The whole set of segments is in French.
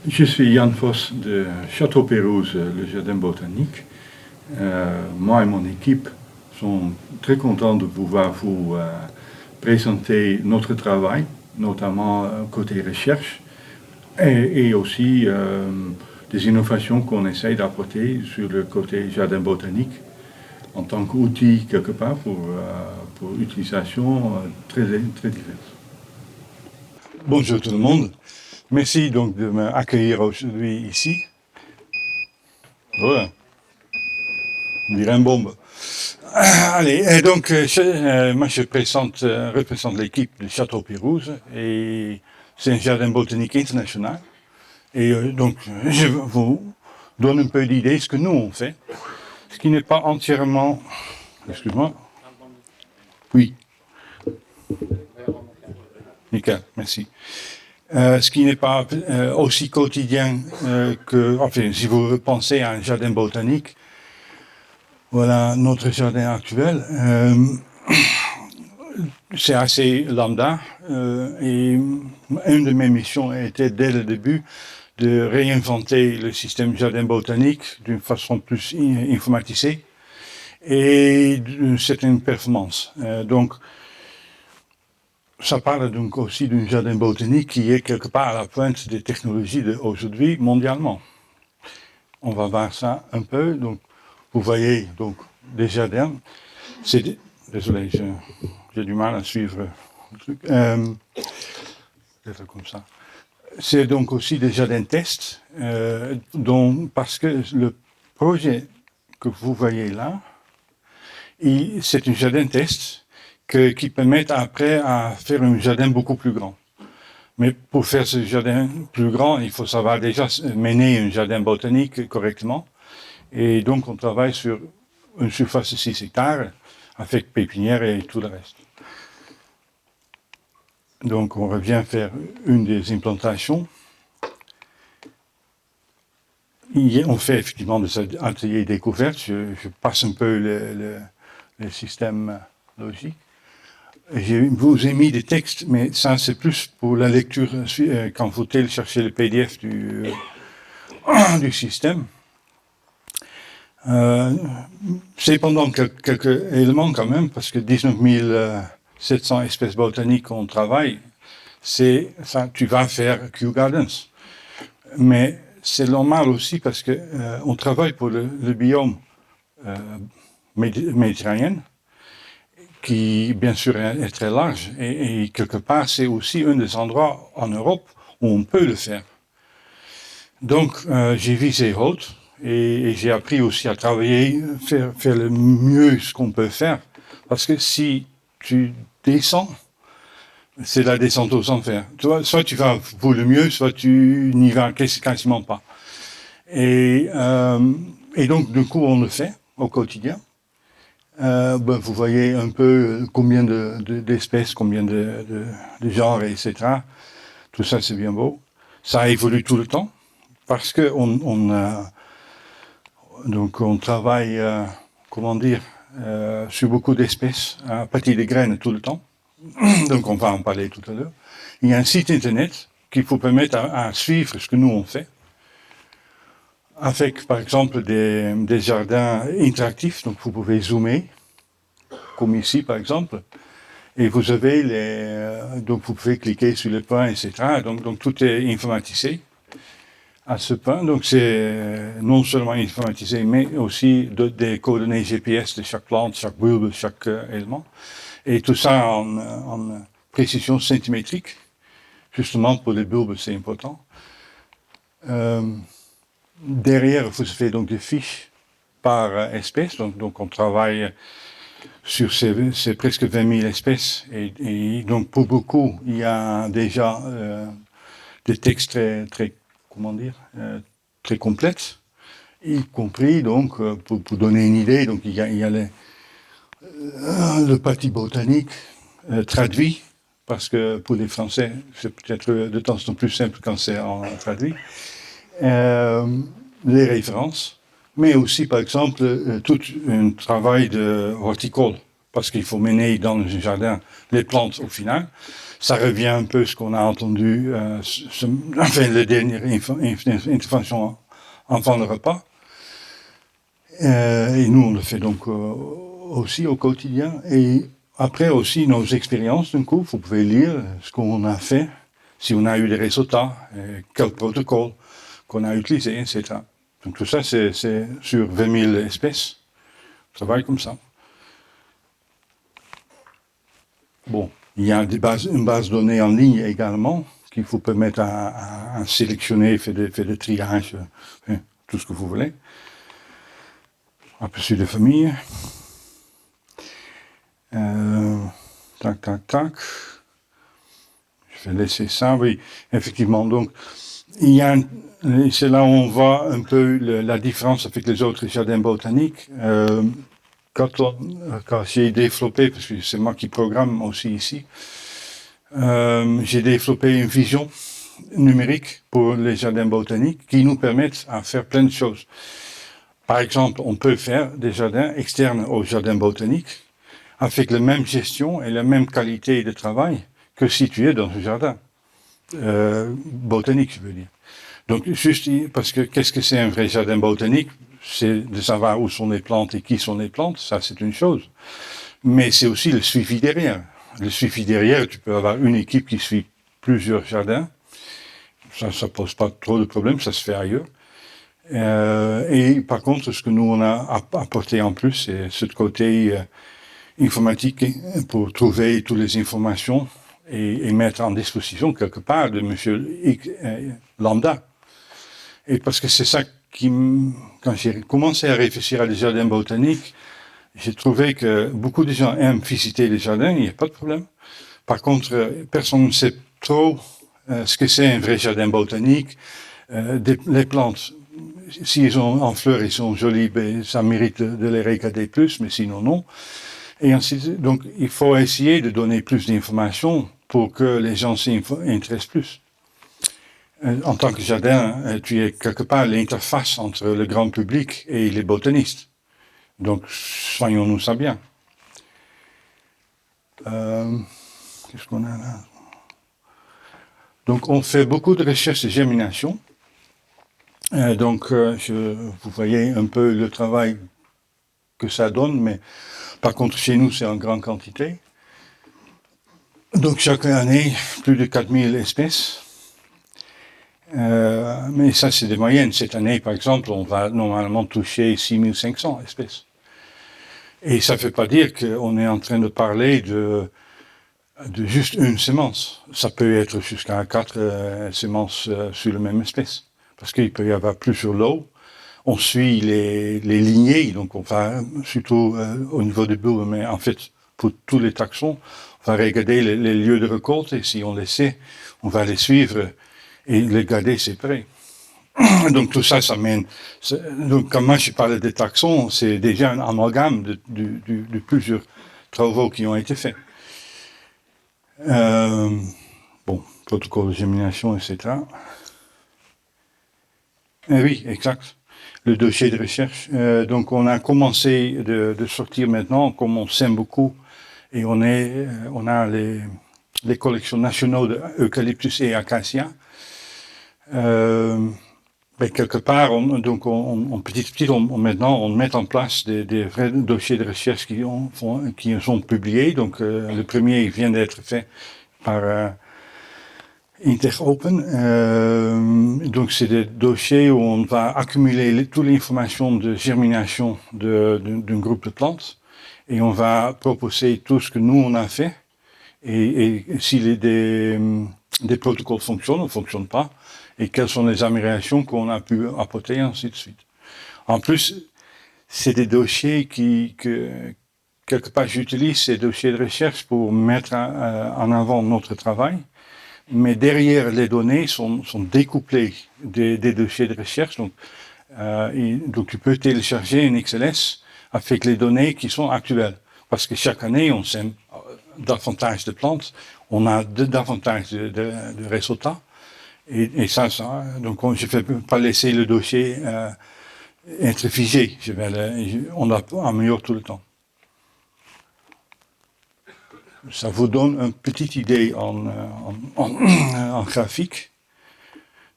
Je suis Jan Vos de Château-Pérouse, le jardin botanique. Moi et mon équipe sont très contents de pouvoir vous présenter notre travail, notamment côté recherche, et aussi des innovations qu'on essaye d'apporter sur le côté jardin botanique en tant qu'outil quelque part pour utilisation très diverse. Bonjour tout le monde. Merci donc de m'accueillir aujourd'hui ici. Voilà. On dirait une bombe. Allez, et donc moi je représente l'équipe de Château-Pérouse et c'est un jardin botanique international. Et donc je vous donne un peu d'idée de ce que nous on fait, ce qui n'est pas entièrement... Excuse-moi. Oui. Nickel, merci. Ce qui n'est pas aussi quotidien que... Enfin, si vous pensez à un jardin botanique, voilà notre jardin actuel. C'est assez lambda et une de mes missions était dès le début de réinventer le système jardin botanique d'une façon plus informatisée et d'une certaine performance. Donc, ça parle donc aussi d'un jardin botanique qui est quelque part à la pointe des technologies d'aujourd'hui mondialement. On va voir ça un peu. Donc, vous voyez donc des jardins. Désolé, j'ai du mal à suivre le truc. Comme ça. C'est donc aussi des jardins tests, parce que le projet que vous voyez là, c'est un jardin test qui permet après à faire un jardin beaucoup plus grand. Mais pour faire ce jardin plus grand, il faut savoir déjà mener un jardin botanique correctement. Et donc on travaille sur une surface de 6 hectares avec pépinière et tout le reste. Donc on revient faire une des implantations. On fait effectivement des ateliers découvertes. Je passe un peu le système logique. Je vous ai mis des textes, mais ça c'est plus pour la lecture quand vous téléchargez le PDF du système. Cependant, quelques éléments quand même, parce que 19 700 espèces botaniques qu'on travaille, c'est ça, tu vas faire Kew Gardens. Mais c'est normal aussi parce que on travaille pour le biome méditerranéen, qui bien sûr est très large, et quelque part c'est aussi un des endroits en Europe où on peut le faire. Donc j'ai visé haute et j'ai appris aussi à travailler, faire le mieux ce qu'on peut faire, parce que si tu descends, c'est la descente aux enfers. Soit tu vas pour le mieux, soit tu n'y vas quasiment pas. Et donc du coup on le fait au quotidien. Vous voyez un peu combien d'espèces, combien de genres, etc. Tout ça, c'est bien beau. Ça évolue tout le temps parce que on travaille, sur beaucoup d'espèces à partir des graines tout le temps. Donc, on va en parler tout à l'heure. Il y a un site internet qui vous permet à suivre ce que nous on fait. Avec, par exemple, des jardins interactifs, donc vous pouvez zoomer, comme ici, par exemple, et vous avez donc vous pouvez cliquer sur les points, etc. Donc tout est informatisé à ce point. Donc c'est non seulement informatisé, mais aussi des coordonnées GPS de chaque plante, chaque bulbe, chaque élément. Et tout ça en précision centimétrique, justement pour les bulbes, c'est important. Derrière, vous avez donc des fiches par espèce, donc on travaille sur ces presque 20 000 espèces, et donc pour beaucoup, il y a déjà des textes très complexes, y compris donc pour donner une idée, donc il y a le parti botanique traduit, parce que pour les Français, c'est peut-être de temps en temps plus simple quand c'est en traduit. Les références, mais aussi par exemple tout un travail de horticole parce qu'il faut mener dans le jardin les plantes au final. Ça revient un peu à ce qu'on a entendu, les dernières interventions avant le repas. Et nous, on le fait donc aussi au quotidien. Et après aussi, nos expériences d'un coup, vous pouvez lire ce qu'on a fait, si on a eu des résultats, quel protocole qu'on a utilisé, etc. Donc tout ça, c'est sur 20 000 espèces. Ça travaille comme ça. Bon, il y a une base de données en ligne également qu'il faut permettre à sélectionner, faire des triages, tout ce que vous voulez. Aperçu de famille. Tac. Je vais laisser ça, oui. Effectivement, donc, c'est là où on voit un peu la différence avec les autres jardins botaniques. Quand j'ai développé, parce que c'est moi qui programme aussi ici, j'ai développé une vision numérique pour les jardins botaniques qui nous permettent à faire plein de choses. Par exemple, on peut faire des jardins externes aux jardins botaniques avec la même gestion et la même qualité de travail que si tu es dans un jardin botanique, je veux dire. Donc, juste parce que qu'est-ce que c'est un vrai jardin botanique? C'est de savoir où sont les plantes et qui sont les plantes, ça c'est une chose. Mais c'est aussi le suivi derrière. Le suivi derrière, tu peux avoir une équipe qui suit plusieurs jardins. Ça pose pas trop de problèmes, ça se fait ailleurs. Et par contre, ce que nous on a apporté en plus, c'est ce côté informatique pour trouver toutes les informations et mettre en disposition quelque part de monsieur lambda. Et parce que c'est ça quand j'ai commencé à réfléchir à des jardins botaniques, j'ai trouvé que beaucoup de gens aiment visiter les jardins, il n'y a pas de problème. Par contre, personne ne sait trop ce que c'est un vrai jardin botanique. Les plantes, s'ils sont en fleurs, ils sont jolis, ben, ça mérite de les regarder plus, mais sinon non. Et ensuite, donc, il faut essayer de donner plus d'informations pour que les gens s'intéressent plus. En tant que jardin, tu es quelque part l'interface entre le grand public et les botanistes. Donc, soignons-nous ça bien. Qu'est-ce qu'on a là? Donc, on fait beaucoup de recherches de germination. Donc, vous voyez un peu le travail que ça donne, mais par contre, chez nous, c'est en grande quantité. Donc, chaque année, plus de 4000 espèces. Mais ça, c'est des moyennes. Cette année, par exemple, on va normalement toucher 6500 espèces. Et ça ne veut pas dire qu'on est en train de parler de juste une semence. Ça peut être jusqu'à 4 semences sur la même espèce. Parce qu'il peut y avoir plusieurs lots. On suit les lignées, donc on va surtout au niveau des bulbes, mais en fait, pour tous les taxons, on va regarder les lieux de récolte et si on les sait, on va les suivre et les garder séparés. Donc tout ça, ça mène. Donc quand moi je parle des taxons, c'est déjà un amalgame de plusieurs travaux qui ont été faits. Bon, protocole de germination, etc. Oui, exact. Le dossier de recherche. Donc on a commencé de sortir maintenant, comme on s'aime beaucoup, et on a les collections nationaux d'eucalyptus et acacia. Mais quelque part, petit à petit, maintenant, on met en place des vrais dossiers de recherche qui sont publiés. Donc, le premier vient d'être fait par Interopen. Donc, c'est des dossiers où on va accumuler toute l'information de germination d'un groupe de plantes et on va proposer tout ce que nous, on a fait. Et si des protocoles fonctionnent ou ne fonctionnent pas, et quelles sont les améliorations qu'on a pu apporter, ainsi de suite. En plus, c'est des dossiers que quelque part, j'utilise ces dossiers de recherche pour mettre en avant notre travail, mais derrière les données sont découplées des dossiers de recherche. Donc tu peux télécharger une XLS avec les données qui sont actuelles. Parce que chaque année, on sème davantage de plantes, on a davantage de résultats. Et ça, donc je ne vais pas laisser le dossier être figé. On améliore tout le temps. ça vous donne une petite idée en graphique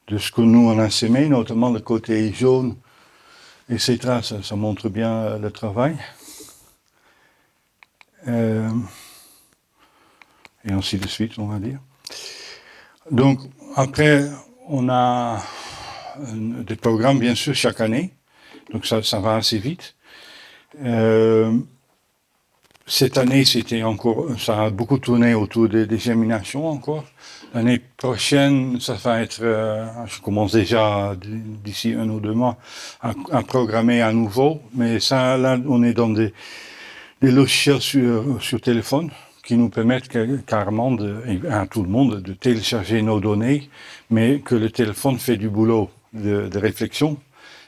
de ce que nous on a semé, notamment le côté jaune, etc. Ça montre bien le travail. Et ainsi de suite, on va dire. Donc, après, on a des programmes, bien sûr, chaque année. Donc, ça va assez vite. Cette année, ça a beaucoup tourné autour des germinations encore. L'année prochaine, ça va être, je commence déjà d'ici 1 ou 2 mois à programmer à nouveau. Mais ça, là, on est dans des logiciels sur téléphone qui nous permettent carrément à tout le monde de télécharger nos données, mais que le téléphone fait du boulot de réflexion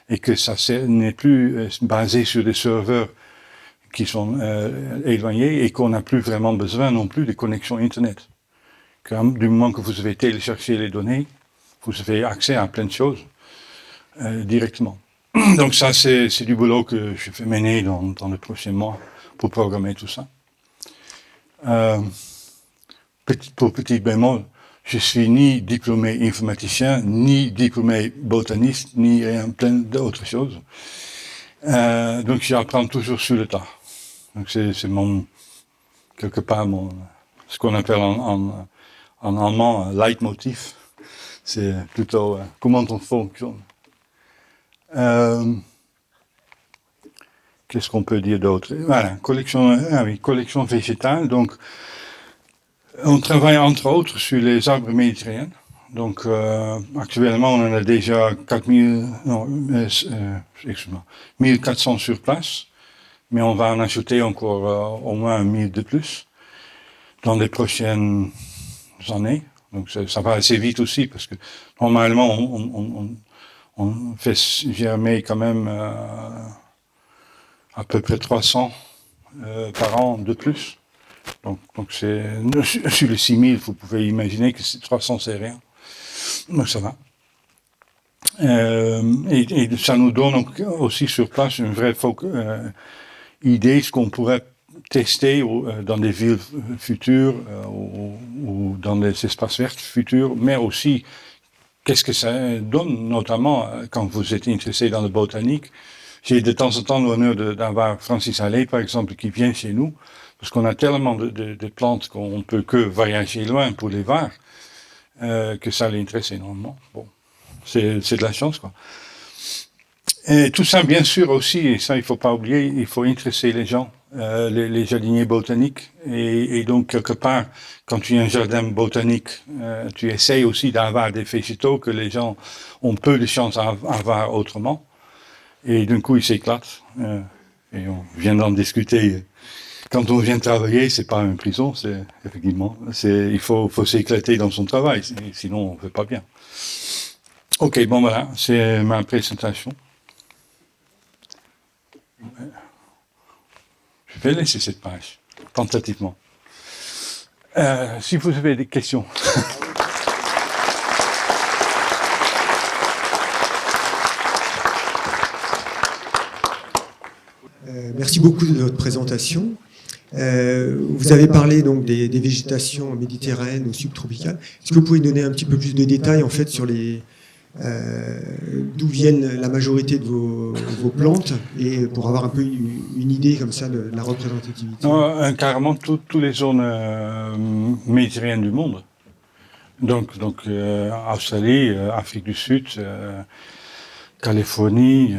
et que ça n'est plus basé sur des serveurs qui sont éloignés et qu'on n'a plus vraiment besoin non plus de connexion Internet. Du moment que vous avez téléchargé les données, vous avez accès à plein de choses directement. Donc ça, c'est du boulot que je vais mener dans les prochains mois pour programmer tout ça. Pour petit bémol, je suis ni diplômé informaticien, ni diplômé botaniste, ni plein d'autres choses. Donc j'apprends toujours sur le tas. Donc c'est quelque part ce qu'on appelle en allemand leitmotiv. C'est plutôt comment on fonctionne. Qu'est-ce qu'on peut dire d'autre? Voilà, collection végétale. Donc, on travaille entre autres sur les arbres méditerranéens. Donc, actuellement, on en a déjà 1400 sur place. Mais on va en ajouter encore au moins 1000 de plus dans les prochaines années. Donc, ça va assez vite aussi parce que normalement, on fait germer quand même à peu près 300 par an de plus. Donc c'est sur les 6000, vous pouvez imaginer que 300 c'est rien. Donc ça va. Et ça nous donne donc aussi sur place une vraie idée ce qu'on pourrait tester dans des villes futures ou dans des espaces verts futurs, mais aussi qu'est-ce que ça donne, notamment quand vous êtes intéressé dans la botanique. J'ai de temps en temps l'honneur d'avoir Francis Allais, par exemple, qui vient chez nous, parce qu'on a tellement de plantes qu'on ne peut que voyager loin pour les voir, que ça l'intéresse énormément. Bon, c'est de la chance, quoi. Et tout ça, bien sûr, aussi, et ça, il ne faut pas oublier, il faut intéresser les gens, les jardiniers botaniques. Et donc, quelque part, quand tu as un jardin botanique, tu essayes aussi d'avoir des végétaux que les gens ont peu de chance à avoir autrement. Et d'un coup, ils s'éclatent. Et on vient d'en discuter. Quand on vient travailler, c'est pas une prison, il faut s'éclater dans son travail, sinon on ne fait pas bien. Ok, bon voilà, c'est ma présentation. Je vais laisser cette page, tentativement. Si vous avez des questions. Merci beaucoup de votre présentation. Vous avez parlé donc des végétations méditerranéennes ou subtropicales. Est-ce que vous pouvez donner un petit peu plus de détails en fait sur d'où viennent la majorité de vos plantes et pour avoir un peu une idée comme ça de la représentativité? Carrément toutes les zones méditerranéennes du monde. Donc Australie, Afrique du Sud, Californie,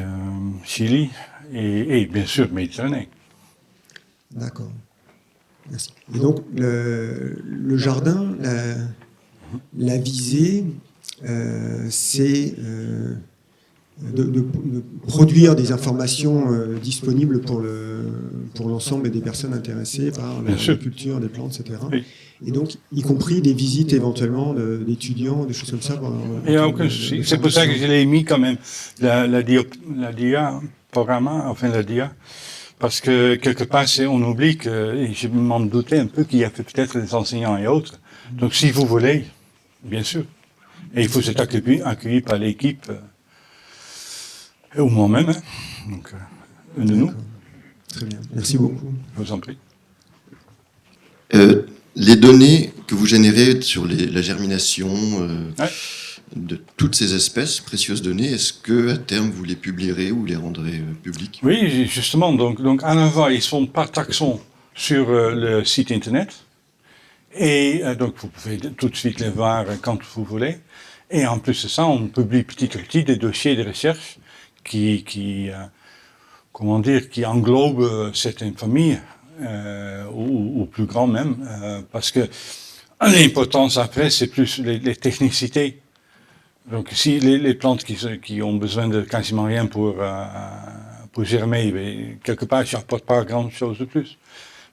Chili et bien sûr Méditerranée. D'accord. Merci. Et donc le jardin, la visée, c'est de produire des informations disponibles pour l'ensemble des personnes intéressées par la culture des plantes, etc. Oui. Et donc, y compris des visites éventuellement d'étudiants, des choses comme ça. Il n'y a aucun souci. C'est pour ça que je l'ai mis quand même, la dia, enfin la dia, parce que quelque part, on oublie et je m'en doutais un peu qu'il y avait peut-être des enseignants et autres. Donc si vous voulez, bien sûr. Et il faut être accueilli par l'équipe, ou moi-même, hein. Donc, un de nous. Très bien, merci beaucoup. Je vous en prie. Les données que vous générez sur la germination Ouais. de toutes ces espèces, précieuses données, est-ce qu'à terme vous les publierez ou les rendrez publiques? Oui, justement. Donc à la fois, ils sont par taxon sur le site internet. Et donc, vous pouvez tout de suite les voir quand vous voulez. Et en plus de ça, on publie petit à petit des dossiers de recherche qui englobent certaines familles, ou plus grands même, parce que l'importance après, c'est plus les technicités. Donc, si les plantes qui ont besoin de quasiment rien pour germer, ben, quelque part, ça n'apporte pas grand-chose de plus.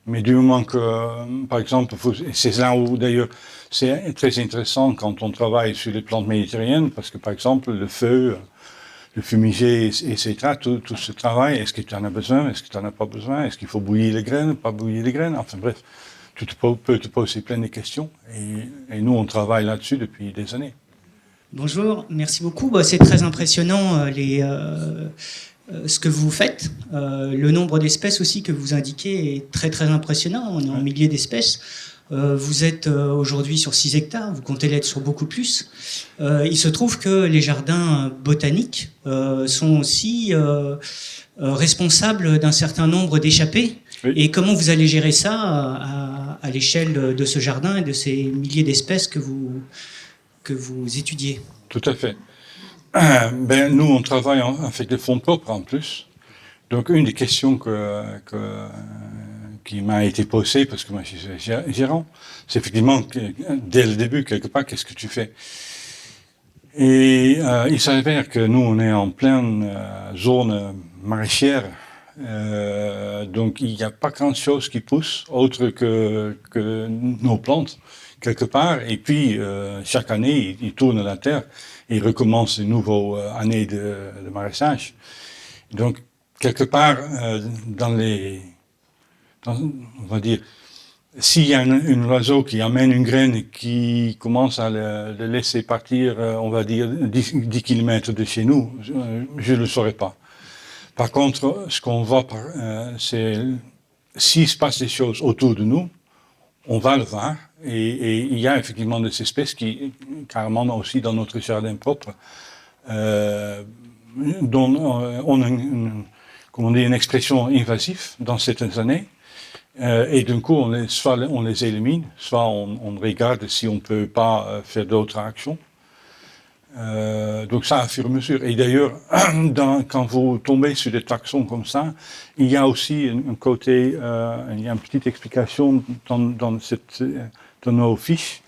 Mais du moment que, par exemple, c'est là où d'ailleurs c'est très intéressant quand on travaille sur les plantes méditerranéennes, parce que par exemple le feu, le fumiger, etc., tout ce travail, est-ce que tu en as besoin, est-ce que tu n'en as pas besoin, est-ce qu'il faut bouillir les graines, pas bouillir les graines, enfin bref, tu peux te poser plein de questions, et nous on travaille là-dessus depuis des années. Bonjour, merci beaucoup. C'est très impressionnant ce que vous faites. Le nombre d'espèces aussi que vous indiquez est très très impressionnant. On est en milliers d'espèces. Vous êtes aujourd'hui sur 6 hectares, vous comptez l'être sur beaucoup plus. Il se trouve que les jardins botaniques sont aussi responsables d'un certain nombre d'échappées. Oui. Et comment vous allez gérer ça à l'échelle de ce jardin et de ces milliers d'espèces que vous étudiez? Tout à fait. Nous, on travaille avec des fonds propres en plus. Donc, une des questions qui m'a été posée, parce que moi je suis gérant, c'est effectivement, dès le début, quelque part, qu'est-ce que tu fais? Et il s'avère que nous, on est en pleine zone maraîchère, donc il n'y a pas grand-chose qui pousse, autre que nos plantes, quelque part, et puis chaque année, ils tournent la terre et ils recommencent une nouvelle année de maraîchage. Donc, quelque part, on va dire, s'il y a un oiseau qui amène une graine et qui commence à le laisser partir, on va dire, 10 km de chez nous, je ne le saurais pas. Par contre, ce qu'on voit, c'est s'il se passe des choses autour de nous, on va le voir. Et il y a effectivement des espèces qui, carrément aussi dans notre jardin propre, dont on a une expression invasive dans certaines années. Et d'un coup, soit on les élimine, soit on regarde si on ne peut pas faire d'autres actions. Donc ça, à fur et à mesure. Et d'ailleurs, quand vous tombez sur des taxons comme ça, il y a aussi un côté, il y a une petite explication dans nos fiches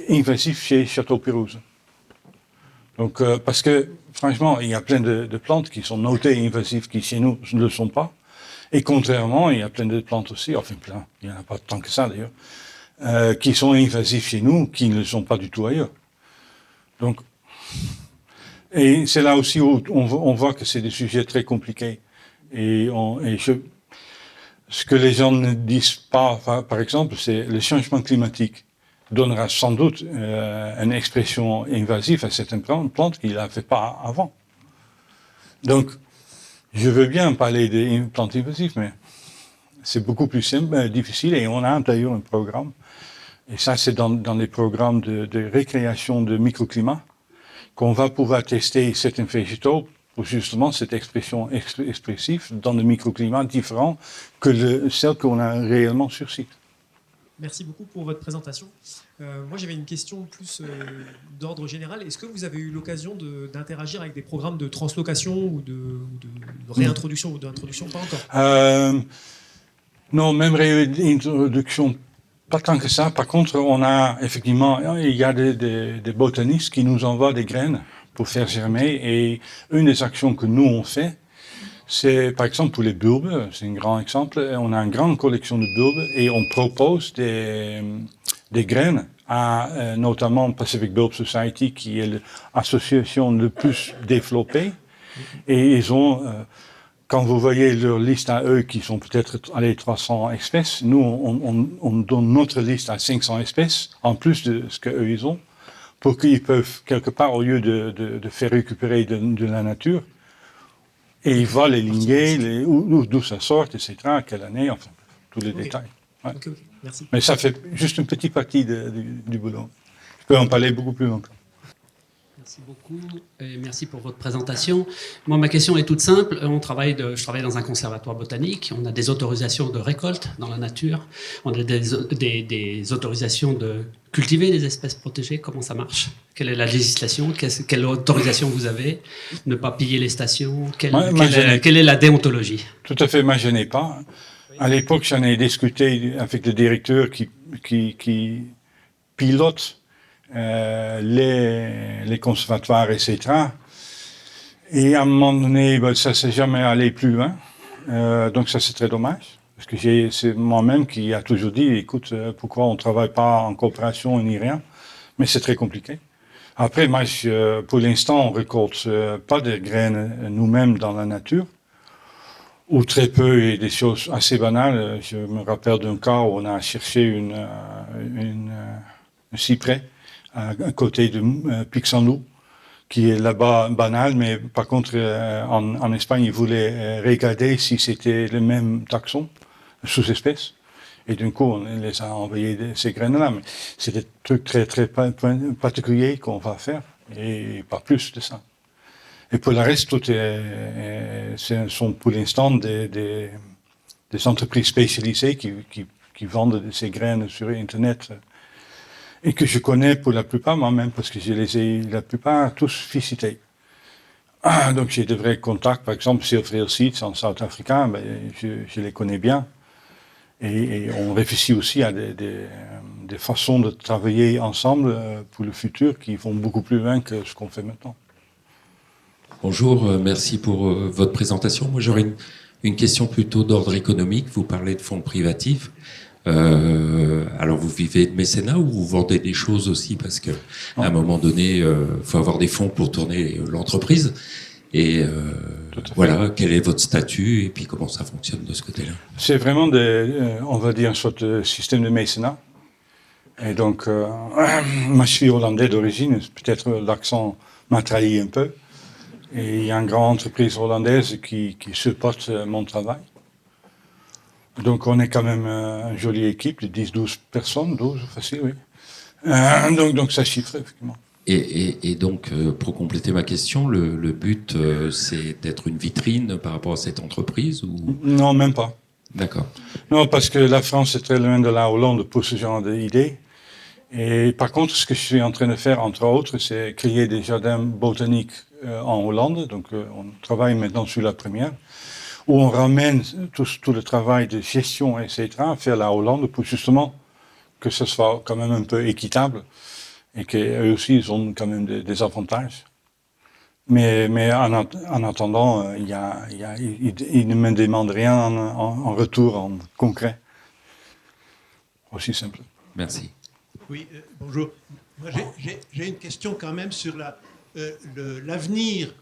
invasives chez Château Pérouse. Donc, parce que, franchement, il y a plein de plantes qui sont notées invasives qui, chez nous, ne le sont pas. Et contrairement, il y a plein de plantes aussi, enfin plein, il n'y en a pas tant que ça d'ailleurs, qui sont invasives chez nous, qui ne le sont pas du tout ailleurs. Donc, et c'est là aussi où on voit que c'est des sujets très compliqués. Ce que les gens ne disent pas, par exemple, c'est le changement climatique donnera sans doute une expression invasive à certaines plantes qu'il n'avait pas avant. Donc, je veux bien parler des plantes invasives, mais c'est beaucoup plus simple, difficile, et on a d'ailleurs un programme, et ça c'est dans les programmes de récréation de microclimat, qu'on va pouvoir tester certains végétaux pour justement cette expression expressive dans des microclimats différents que celles qu'on a réellement sur site. Merci beaucoup pour votre présentation. Moi, j'avais une question plus d'ordre général. Est-ce que vous avez eu l'occasion d'interagir avec des programmes de translocation ou de réintroduction ou d'introduction? Pas encore. Non, même réintroduction, pas tant que ça. Par contre, on a effectivement, il y a des botanistes qui nous envoient des graines pour faire germer. Et une des actions que nous on fait, c'est par exemple pour les bulbes, c'est un grand exemple. On a une grande collection de bulbes et on propose des graines à notamment Pacific Bulb Society, qui est l'association le plus développée. Et ils ont, quand vous voyez leur liste à eux, qui sont peut-être 300 espèces, nous on donne notre liste à 500 espèces, en plus de ce qu'eux ils ont, pour qu'ils peuvent quelque part, au lieu de faire récupérer de la nature, et ils voient les lignées, d'où ça sort, etc., quelle année, enfin, tous les détails. Ouais. Okay. Merci. Mais ça fait juste une petite partie du boulot. Je peux en parler beaucoup plus longtemps. Merci beaucoup et merci pour votre présentation. Moi, ma question est toute simple. Je travaille dans un conservatoire botanique. On a des autorisations de récolte dans la nature. On a des autorisations de cultiver des espèces protégées. Comment ça marche? Quelle est la législation? Quelle autorisation vous avez? Ne pas piller les stations? Quelle est la déontologie? Tout à fait, moi je n'ai pas. À l'époque, j'en ai discuté avec le directeur qui pilote les conservatoires, etc. Et à un moment donné, ça s'est jamais allé plus loin. Donc ça, c'est très dommage. Parce que c'est moi-même qui a toujours dit, écoute, pourquoi on ne travaille pas en coopération ni rien? Mais c'est très compliqué. Après, moi, pour l'instant, on ne récolte pas de graines nous-mêmes dans la nature, ou très peu, et des choses assez banales. Je me rappelle d'un cas où on a cherché un cyprès à côté de Pixandou, qui est là-bas banal, mais par contre, en Espagne, ils voulaient regarder si c'était le même taxon, sous-espèce. Et d'un coup, on les a envoyés ces graines-là. Mais c'est des trucs très, très particuliers qu'on va faire, et pas plus de ça. Et pour le reste, ce sont pour l'instant des entreprises spécialisées qui vendent ces graines sur Internet et que je connais pour la plupart moi-même parce que je les ai la plupart tous visités. Donc j'ai de vrais contacts, par exemple Silver Seeds en South Africa, je les connais bien. Et on réfléchit aussi à des façons de travailler ensemble pour le futur qui vont beaucoup plus loin que ce qu'on fait maintenant. Bonjour, merci pour votre présentation. Moi, j'aurais une question plutôt d'ordre économique. Vous parlez de fonds privatifs. Alors, vous vivez de mécénat ou vous vendez des choses aussi? Parce qu'à un moment donné, faut avoir des fonds pour tourner l'entreprise. Et voilà, quel est votre statut et puis comment ça fonctionne de ce côté-là? C'est vraiment, on va dire, une sorte de système de mécénat. Et donc, moi, je suis hollandais d'origine. Peut-être l'accent m'a trahi un peu. Et il y a une grande entreprise hollandaise qui supporte mon travail. Donc on est quand même une jolie équipe de 10-12 personnes, 12 facile, oui. Donc ça chiffre, effectivement. Et donc, pour compléter ma question, le but, c'est d'être une vitrine par rapport à cette entreprise ou... Non, même pas. D'accord. Non, parce que la France est très loin de la Hollande pour ce genre d'idées. Et par contre, ce que je suis en train de faire, entre autres, c'est créer des jardins botaniques en Hollande. Donc, on travaille maintenant sur la première, où on ramène tout le travail de gestion, etc., vers la Hollande pour justement que ce soit quand même un peu équitable et qu'eux aussi, ils ont quand même des avantages. Mais en attendant, ils ne me demandent rien en retour, en concret. Aussi simple. Merci. Oui, bonjour. Moi, j'ai une question quand même sur l'avenir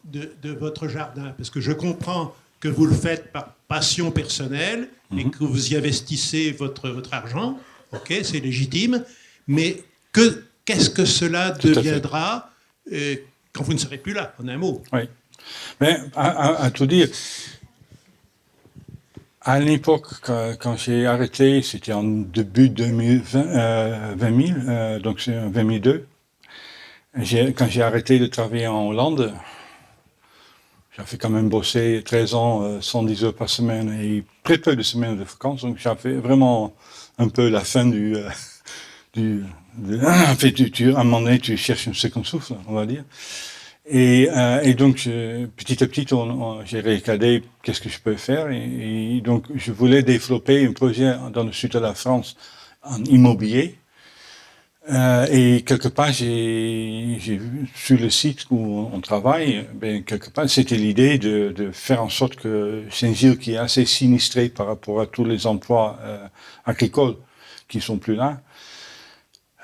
de votre jardin, parce que je comprends que vous le faites par passion personnelle et que vous y investissez votre argent, ok, c'est légitime, mais qu'est-ce que cela deviendra quand vous ne serez plus là, en un mot? Oui, mais à tout dire, à l'époque, quand j'ai arrêté, c'était en début 2000, donc c'est 2002. Quand j'ai arrêté de travailler en Hollande, j'avais quand même bossé 13 ans, 110 heures par semaine et très peu de semaines de vacances. Donc j'avais vraiment un peu la fin en fait, à un moment donné, tu cherches un second souffle, on va dire. Et donc, petit à petit, j'ai regardé qu'est-ce que je peux faire. Et donc, je voulais développer un projet dans le sud de la France en immobilier. Et quelque part, j'ai vu sur le site où on travaille, quelque part, c'était l'idée de faire en sorte que c'est une ville qui est assez sinistrée par rapport à tous les emplois agricoles qui sont plus là.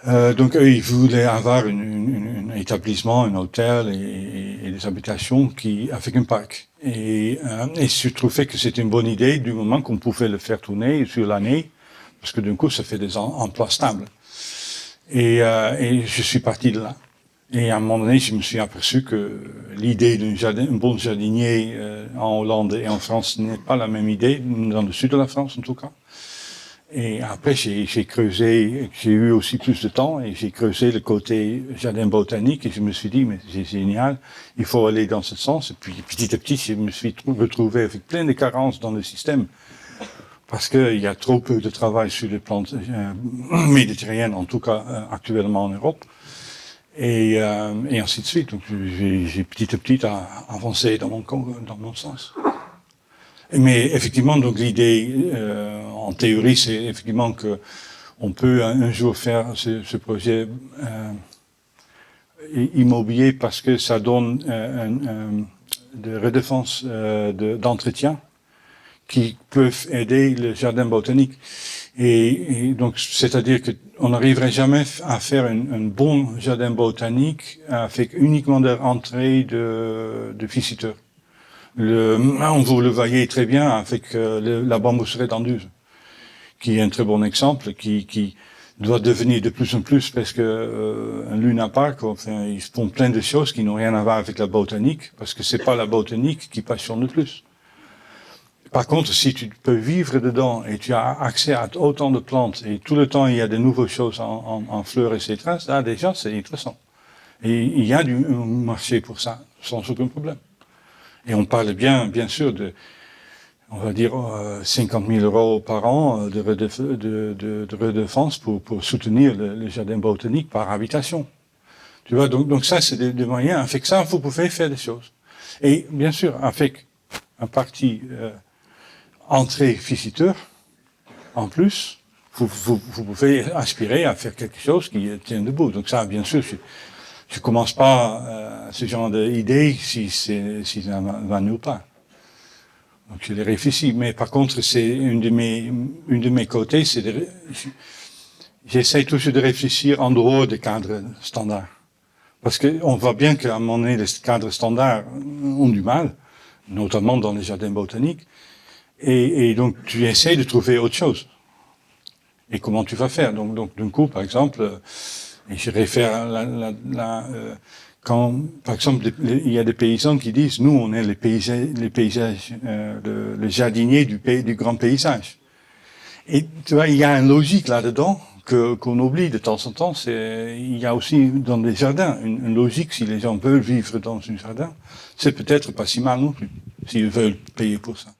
Donc eux, ils voulaient avoir un établissement, un hôtel et des habitations avec un parc. Et je trouvais que c'était une bonne idée du moment qu'on pouvait le faire tourner sur l'année, parce que d'un coup, ça fait des emplois stables. Et je suis parti de là. Et à un moment donné, je me suis aperçu que l'idée un bon jardinier en Hollande et en France n'est pas la même idée, dans le sud de la France en tout cas. Et après, j'ai creusé, j'ai eu aussi plus de temps et j'ai creusé le côté jardin botanique et je me suis dit, mais c'est génial, il faut aller dans ce sens. Et puis petit à petit, je me suis retrouvé avec plein de carences dans le système. Parce qu'il y a trop peu de travail sur les plantes méditerranéennes, en tout cas actuellement en Europe. Et ainsi de suite. Donc j'ai petit à petit avancé dans mon sens. Mais effectivement, donc l'idée en théorie, c'est effectivement que on peut un jour faire ce projet immobilier parce que ça donne de redéfense d'entretien qui peuvent aider le jardin botanique. Et donc, c'est-à-dire qu'on n'arriverait jamais à faire un bon jardin botanique avec uniquement des entrées de visiteurs. Vous le voyez très bien avec la bambouserie d'Anduze, qui est un très bon exemple, qui doit devenir de plus en plus parce que un Luna Park, enfin, ils font plein de choses qui n'ont rien à voir avec la botanique, parce que c'est pas la botanique qui passionne le plus. Par contre, si tu peux vivre dedans et tu as accès à autant de plantes et tout le temps il y a de nouvelles choses en fleurs, etc., là déjà c'est intéressant. Et il y a du marché pour ça, sans aucun problème. Et on parle bien sûr on va dire 50 000 € par an de redéfense pour soutenir le jardin botanique par habitation. Tu vois, donc ça c'est des moyens. Avec ça, vous pouvez faire des choses. Et bien sûr, avec un parti entrée visiteur, en plus, vous pouvez aspirer à faire quelque chose qui tient debout. Donc ça, bien sûr, je commence pas ce genre d'idée si ça va nulle part. Donc je les réfléchis. Mais par contre, c'est une de mes côtés, j'essaie toujours de réfléchir en dehors des cadres standards. Parce qu'on voit bien qu'à un moment donné, les cadres standards ont du mal, notamment dans les jardins botaniques. Et donc, tu essaies de trouver autre chose. Et comment tu vas faire? Donc d'un coup, par exemple, et je réfère quand, par exemple, il y a des paysans qui disent, nous, on est les paysages, les jardiniers du grand paysage. Et tu vois, il y a une logique là-dedans qu'on oublie de temps en temps. Il y a aussi dans les jardins une logique. Si les gens veulent vivre dans un jardin, c'est peut-être pas si mal non plus, s'ils veulent payer pour ça.